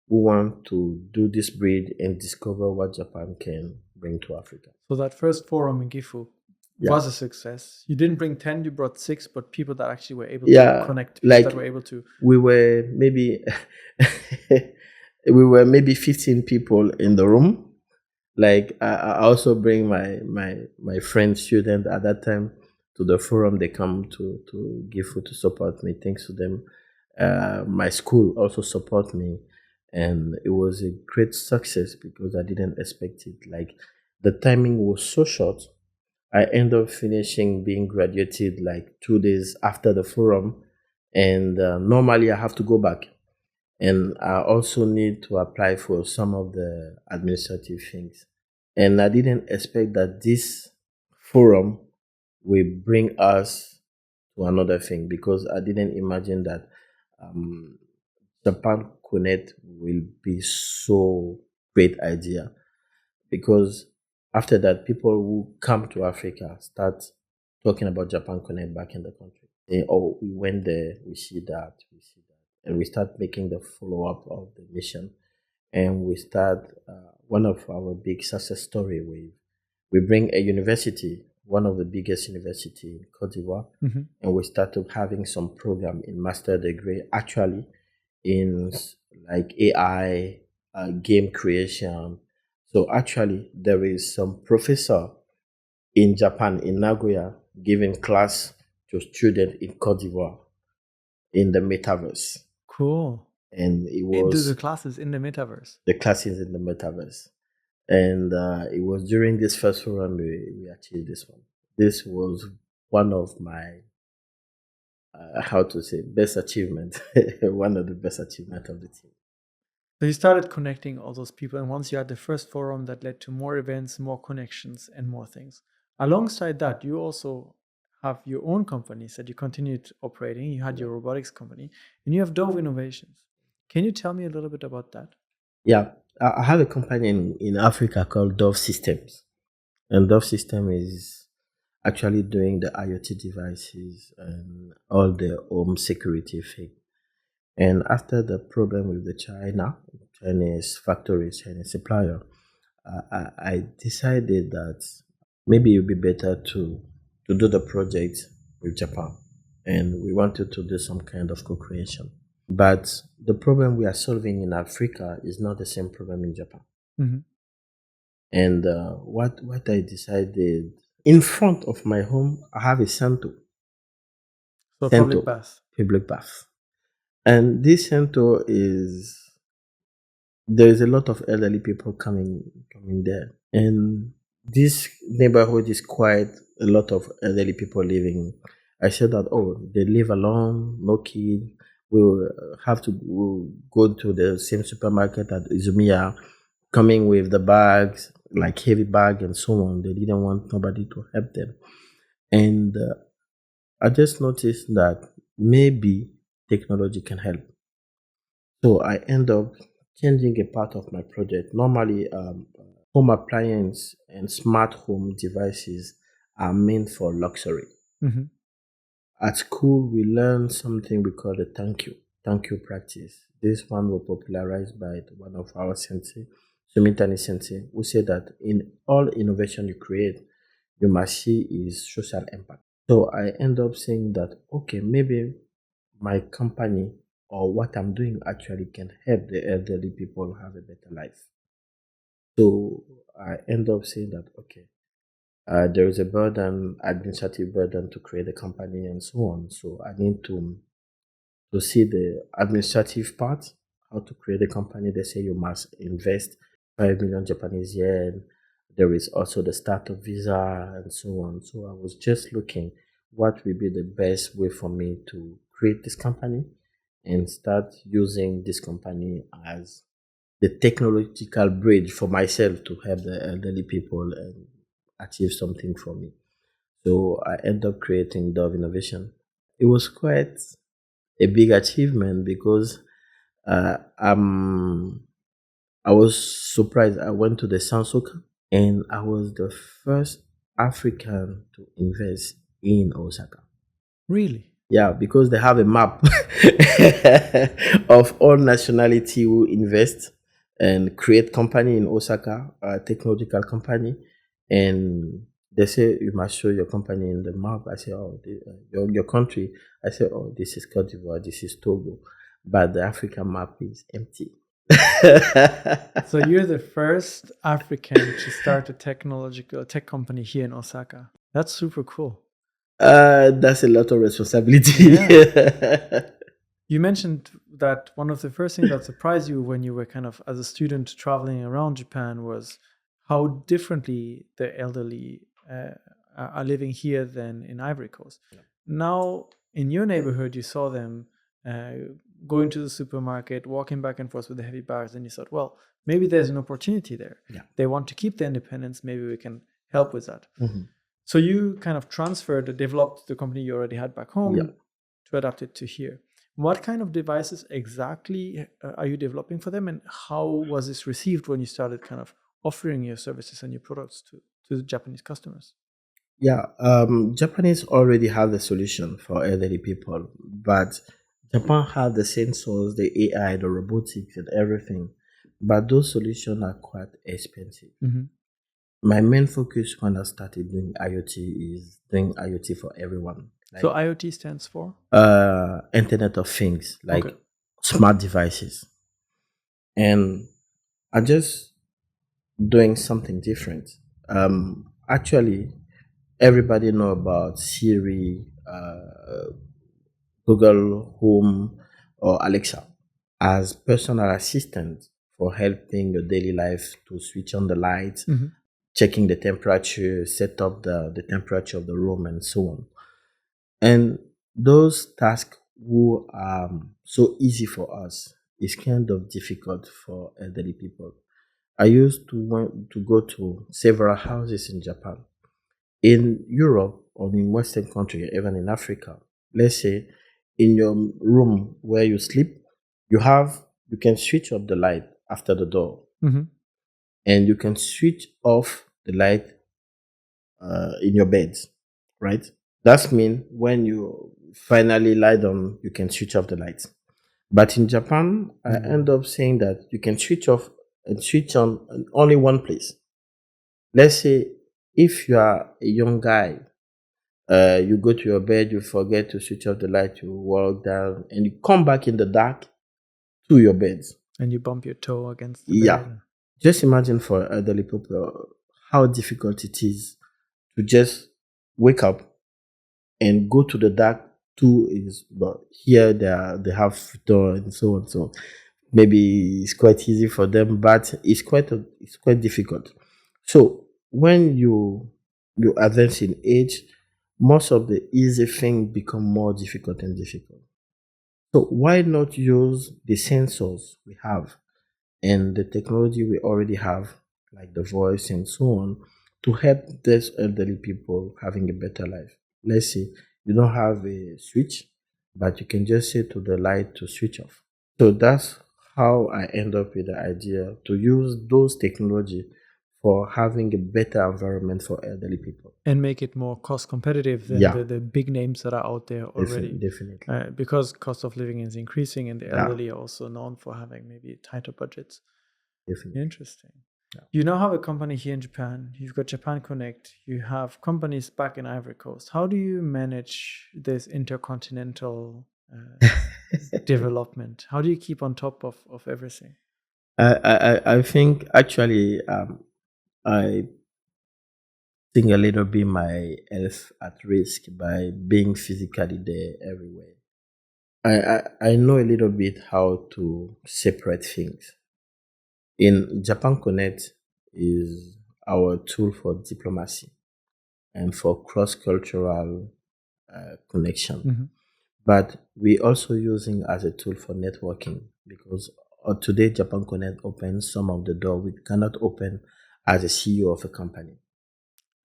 who want to do this breed and discover what Japan can bring to Africa. So that first forum in Gifu was a success. You didn't bring 10, you brought 6, but people that actually were able to connect, people that were able to. We were maybe 15 people in the room. Like I also bring my friend student at that time to the forum. They come to Gifu to support me. Thanks to them. My school also support me, and it was a great success because I didn't expect it. Like the timing was so short. I ended up finishing being graduated like 2 days after the forum, and normally I have to go back, and I also need to apply for some of the administrative things. And I didn't expect that this forum will bring us to another thing, because I didn't imagine that um, Japan Connect will be so great idea, because after that, people who come to Africa start talking about Japan Connect back in the country. They, oh, we went there, we see that, and we start making the follow up of the mission, and we start one of our big success story. We bring a university, one of the biggest university in Cote d'Ivoire, and we started having some program in master degree, actually in like AI, game creation. So actually, there is some professor in Japan, in Nagoya, giving class to students in Cote d'Ivoire in the metaverse. Cool. And it was the classes in the metaverse. The classes in the metaverse. And it was during this first forum we achieved this one. This was one of my best achievement. One of the best achievement of the team. So you started connecting all those people, and once you had the first forum, that led to more events, more connections, and more things. Alongside that, you also have your own companies that you continued operating. You had your robotics company, and you have Dove Innovations. Can you tell me a little bit about that? Yeah, I have a company in Africa called Dove Systems, and Dove System is actually doing the IoT devices and all the home security thing. And after the problem with the Chinese factories, Chinese supplier, I decided that maybe it would be better to do the project with Japan. And we wanted to do some kind of co-creation. But the problem we are solving in Africa is not the same problem in Japan. And what I decided, in front of my home, I have a Santo. So public bath. Public bath. And this center there is a lot of elderly people coming there. And this neighborhood is quite a lot of elderly people living. I said that, oh, they live alone, no kid. will have to go to the same supermarket at Izumiya, coming with the bags, like heavy bag and so on. They didn't want nobody to help them. And I just noticed that maybe technology can help. So I end up changing a part of my project. Normally, home appliance and smart home devices are meant for luxury. Mhm. At school, we learn something we call the thank you practice. This one was popularized by one of our sensei, Sumitani Sensei, who said that in all innovation you create, you must see is social impact. So I end up saying that, okay, maybe my company or what I'm doing actually can help the elderly people have a better life. So I end up saying that, okay, there is a burden, administrative burden to create a company and so on. So I need to see the administrative part, how to create a company. They say you must invest 5 million Japanese yen. There is also the startup visa and so on. So I was just looking what will be the best way for me to create this company and start using this company as the technological bridge for myself to help the elderly people and achieve something for me. So I end up creating Dove Innovation. It was quite a big achievement because uh, um, I was surprised. I went to the Sansoka and I was the first African to invest in Osaka. Really? Yeah, because they have a map of all nationality who invest and create company in Osaka, a technological company, and they say you must show your company in the map. I say, oh, your country. I say, oh, this is Cote d'Ivoire, this is Togo, but the African map is empty. So you're the first African to start a technological tech company here in Osaka. That's super cool. That's a lot of responsibility. Yeah. You mentioned that one of the first things that surprised you when you were kind of as a student traveling around Japan was how differently the elderly are living here than in Ivory Coast. Yeah. Now, in your neighborhood, you saw them going to the supermarket, walking back and forth with the heavy bags, and you thought, well, maybe there's an opportunity there. Yeah. They want to keep their independence. Maybe we can help with that. Mm-hmm. So you kind of developed the company you already had back home Yeah. to adapt it to here. What kind of devices exactly are you developing for them, and how was this received when you started kind of offering your services and your products to the Japanese customers? Yeah, Japanese already have the solution for elderly people, but Japan have the sensors, the AI, the robotics, and everything. But those solutions are quite expensive. Mhm. My main focus when I started doing IoT is doing IoT for everyone, So like IoT stands for? Internet of Things, like Okay. smart devices, and I just doing something different. Actually, everybody know about Siri, Google Home, or Alexa as personal assistant for helping your daily life to switch on the lights, Mhm. checking the temperature, set up the temperature of the room, and so on. And those tasks who are so easy for us is kind of difficult for elderly people. I used to want to go to several houses in Japan. In Europe or in Western country, even in Africa, let's say in your room where you sleep, you can switch up the light after the door, Mhm. and you can switch off the light in your bed, right? That means when you finally lie down, you can switch off the lights. But in Japan, I end up saying that you can switch off and switch on in only one place. Let's say if you are a young guy, you go to your bed, you forget to switch off the light, you walk down, and you come back in the dark to your bed. And you bump your toe against the Yeah. bed. Just imagine for elderly people how difficult it is to just wake up and go to the dark to is but here they have door and so on. So maybe it's quite easy for them, but it's quite difficult. So when you advance in age, most of the easy things become more difficult and difficult. So why not use the sensors we have and the technology we already have, like the voice and so on, to help these elderly people having a better life? Let's say you don't have a switch, but you can just say to the light to switch off. So that's how I end up with the idea to use those technology for having a better environment for elderly people. And make it more cost competitive than Yeah, the big names that are out there already. definitely. Because cost of living is increasing and the Yeah, elderly are also known for having maybe tighter budgets. definitely. Interesting. Yeah. You now have a company here in Japan. You've got Japan Connect. You have companies back in Ivory Coast. How do you manage this intercontinental development? How do you keep on top of everything? I think actually I think a little bit my health at risk by being physically there everywhere. I know a little bit how to separate things. In Japan Connect is our tool for diplomacy and for cross-cultural connection. Mhm. But we also using as a tool for networking because today Japan Connect opens some of the door we cannot open as a CEO of a company.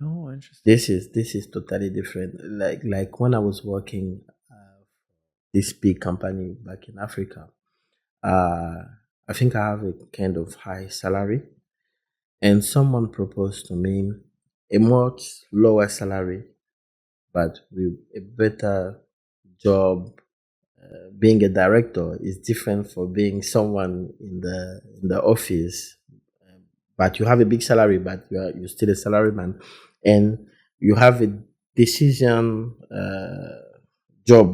Oh, interesting. This is totally different. Like when I was working this big company back in Africa, uh, I think I have a kind of high salary, and someone proposed to me a much lower salary, but with a better job. Being a director is different for being someone in the office, but you have a big salary, but you're still a salaryman, and you have a decision job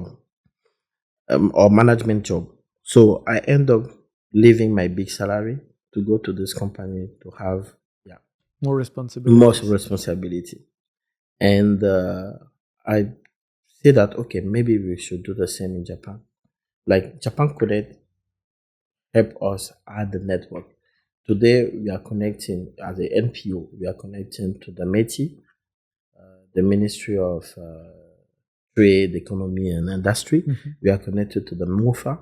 or management job. So I end up leaving my big salary to go to this company to have yeah More more responsibilities. responsibility, and I say that okay, maybe we should do the same in Japan. Like Japan couldn't help us add the network. Today we are connecting as a NPO. We are connecting to the METI, the Ministry of Trade, Economy, and Industry. Mhm. We are connected to the MOFA,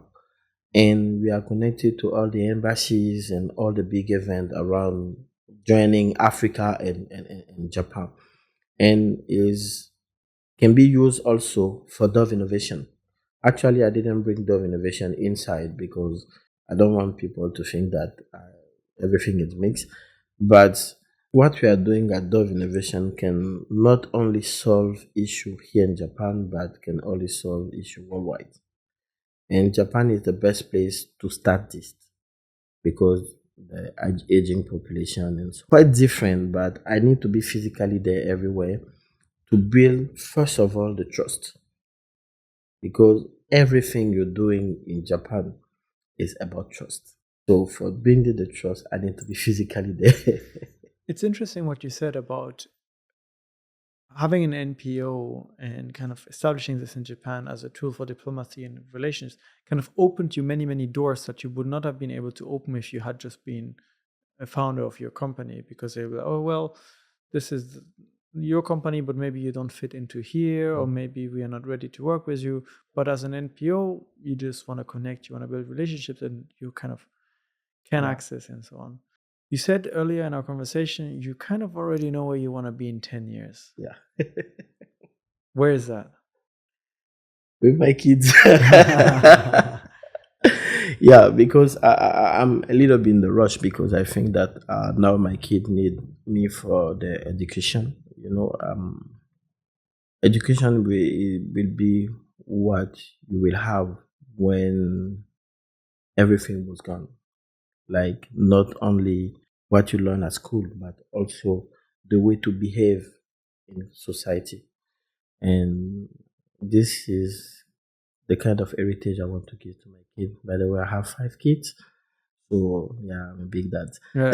and we are connected to all the embassies and all the big events around joining Africa and Japan, and is can be used also for Dove Innovation. Actually, I didn't bring Dove Innovation inside because I don't want people to think that everything is mixed. But what we are doing at Dove Innovation can not only solve issue here in Japan, but can only solve issue worldwide. And Japan is the best place to start this because the aging population is quite different. But I need to be physically there everywhere to build, first of all, the trust because everything you're doing in Japan is about trust. So for building the trust, I need to be physically there. It's interesting what you said about having an NPO and kind of establishing this in Japan as a tool for diplomacy and relations kind of opened you many, many doors that you would not have been able to open if you had just been a founder of your company, because they were, oh, well, this is your company, but maybe you don't fit into here, or maybe we are not ready to work with you. But as an NPO, you just want to connect, you want to build relationships, and you kind of can access and so on. You said earlier in our conversation, you kind of already know where you want to be in 10 years. Yeah. Where is that? With my kids. Yeah, because I'm a little bit in the rush because I think that now my kid need me for the education. Education will be what you will have when everything was gone. Like not only what you learn at school, but also the way to behave in society. And this is the kind of heritage I want to give to my kid. By the way, I have 5 kids. So yeah, I'm a big dad. Yeah,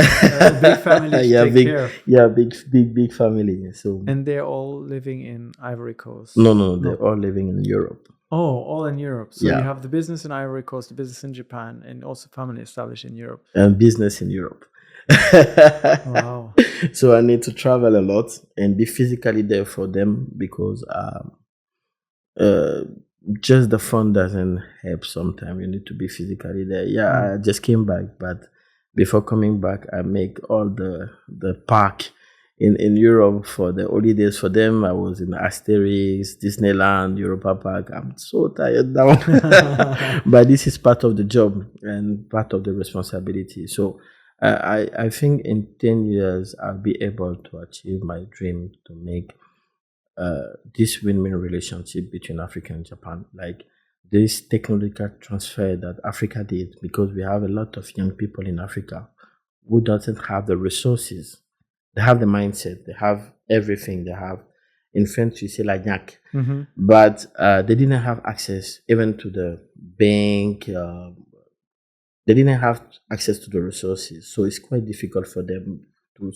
a big family to Yeah, take big care of. yeah, big family. So And they're all living in Ivory Coast. no, they're all living in Europe. Oh, all in Europe. So you Yeah. have the business in Ivory Coast, the business in Japan, and also family established in Europe. And business in Europe. Wow. So I need to travel a lot and be physically there for them because just the phone doesn't help sometimes. You need to be physically there. Yeah, I just came back, but before coming back, I make all the park in Europe for the holidays. For them, I was in Asterix, Disneyland, Europa Park. I'm so tired now. But this is part of the job and part of the responsibility. So I think in 10 years, I'll be able to achieve my dream to make this win-win relationship between Africa and Japan, like this technological transfer that Africa did, because we have a lot of young people in Africa who doesn't have the resources. They have the mindset, they have everything, they have, in French we say la gnaque, but they didn't have access even to the bank. They didn't have access to the resources, so it's quite difficult for them to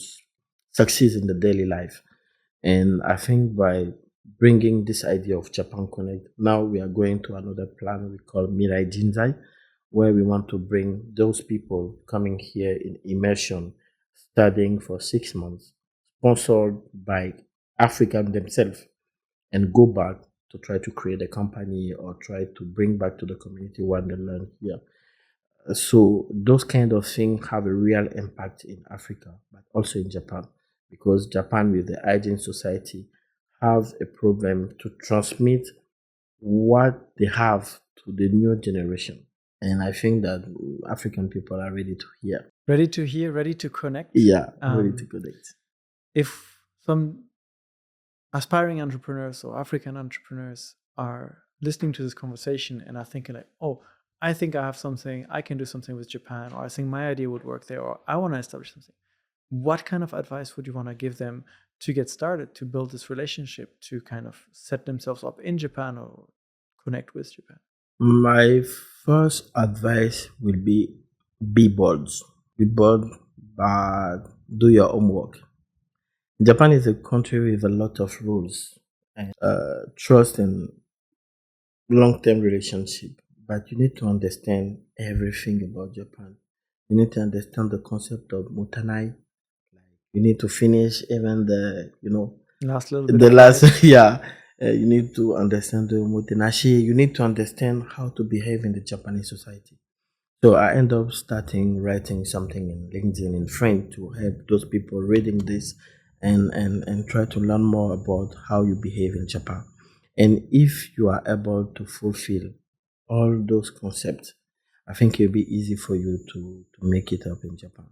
succeed in the daily life. And I think by bringing this idea of Japan Connect, now we are going to another plan we call Mirai Jinzai, where we want to bring those people coming here in immersion, studying for 6 months, sponsored by African themselves, and go back to try to create a company or try to bring back to the community what they learn here. So those kind of things have a real impact in Africa, but also in Japan, because Japan, with the aging society, have a problem to transmit what they have to the new generation. And I think that African people are ready to hear. Ready to hear, ready to connect. Yeah, ready to connect. If some aspiring entrepreneurs or African entrepreneurs are listening to this conversation and are thinking like, oh, I think I have something, I can do something with Japan, or I think my idea would work there, or I want to establish something. What kind of advice would you want to give them to get started, to build this relationship, to kind of set themselves up in Japan or connect with Japan? My first advice will be bold. Be bold, but do your homework. Japan is a country with a lot of rules and trust and long-term relationship, but you need to understand everything about Japan. You need to understand the concept of mutanai. You need to finish even last little bit the of last life. yeah. You need to understand the mutenashi. You need to understand how to behave in the Japanese society. So I end up starting writing something in LinkedIn in French to help those people reading this and try to learn more about how you behave in Japan. And if you are able to fulfill all those concepts, I think it'll be easy for you to make it up in Japan.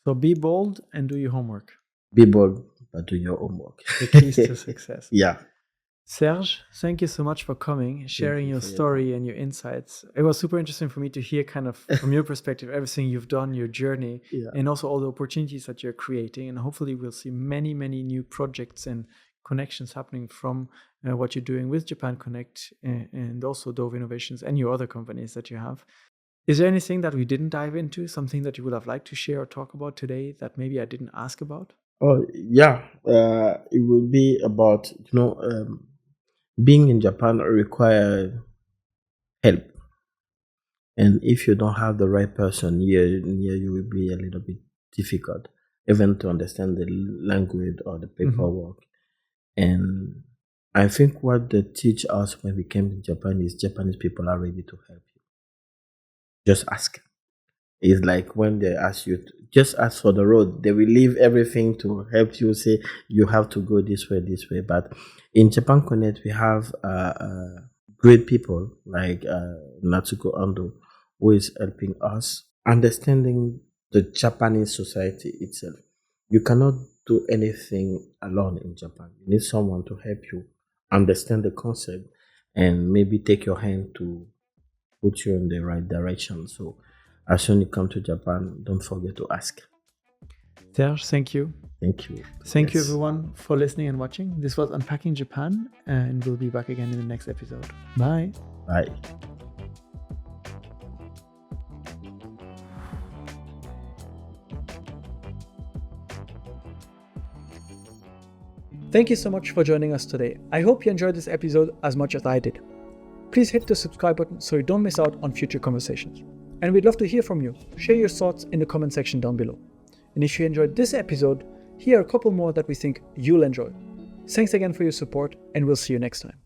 So be bold and do your homework. Be bold, but do your homework. The keys to success. Yeah. Serge, thank you so much for coming, sharing your story and your insights. It was super interesting for me to hear kind of from your perspective, everything you've done, your journey, and also all the opportunities that you're creating. And hopefully we'll see many, many new projects and connections happening from what you're doing with Japan Connect and also Dove Innovations and your other companies that you have. Is there anything that we didn't dive into, something that you would have liked to share or talk about today that maybe I didn't ask about? Oh, yeah. It would be about, being in Japan requires help. And if you don't have the right person near you, will be a little bit difficult, even to understand the language or the paperwork. And I think what they teach us when we came to Japan is Japanese people are ready to help you. Just ask. It's like when they ask you, just ask for the road. They will leave everything to help you, say you have to go this way. But in Japan Connect, we have great people like Natsuko Ando, who is helping us understanding the Japanese society itself. You cannot do anything alone in Japan. You need someone to help you understand the concept and maybe take your hand to put you in the right direction. So as soon as you come to Japan, don't forget to ask. Serge, thank you. Thank you. Thank you, everyone, for listening and watching. This was Unpacking Japan, and we'll be back again in the next episode. Bye. Bye. Thank you so much for joining us today. I hope you enjoyed this episode as much as I did. Please hit the subscribe button so you don't miss out on future conversations. And we'd love to hear from you. Share your thoughts in the comment section down below. And if you enjoyed this episode, here are a couple more that we think you'll enjoy. Thanks again for your support, and we'll see you next time.